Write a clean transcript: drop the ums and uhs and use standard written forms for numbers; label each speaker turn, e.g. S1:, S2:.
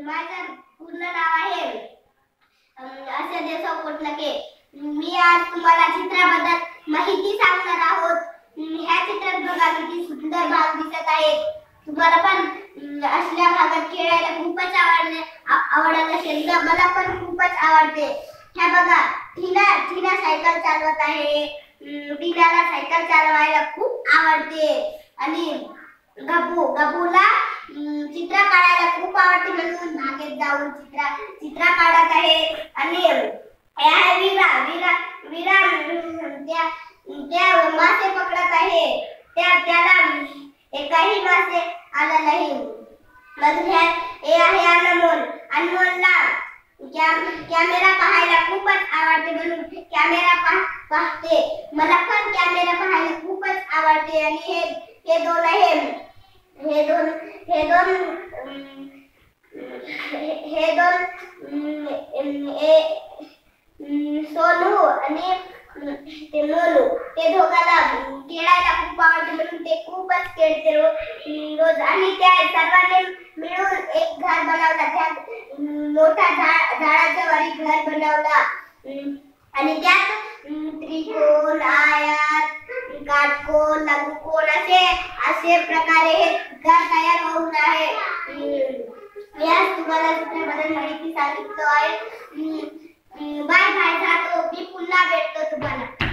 S1: माझं पूर्ण नाव आहे असे देसाव कोटलके। मी आज तुम्हाला चित्राबद्दल माहिती सांगणार आहोत। ह्या चित्रात बघा किती सुंदर भाग दिसत आहे। तुम्हाला पण असल्या भागात खेळायला खूपच आवडत असेल तर मला पण खूपच आवडते। ह्या बघा टीना सायकल चालवत आहे। टीनाला सायकल चालवायला खूप आवडते आणि गबूला चित्र काढायला खूप आवडते म्हणून बागेत जाऊन चित्र काढत आहे। आणि वीरा त्या मासे पकडत आहे। त्याला एकही मासे आला नाही। मग हे आहे अनमोलला कॅमेरा पाहायला खूपच आवडते म्हणून कॅमेरा पाहते। मला पण कॅमेरा पाहायला खूपच आवडते। आणि हे सोनू आणि ते मोनू ते दोघांना खेळायला खूप आवडते म्हणून ते खूपच खेळते रोज। आणि त्या सर्वांनी मिळून एक घर बनवला। त्यात मोठा झाडाच्या वरी घर बनवला आणि त्यात त्रिकोण आयत काटकोन लघुकोन असे प्रकारे हे घर तयार होऊन आहे। याच तुम्हाला चित्राबद्दल माहिती सांगितलं आहे। बाय बाय, जातो मी, पुन्हा भेटतो तुम्हाला।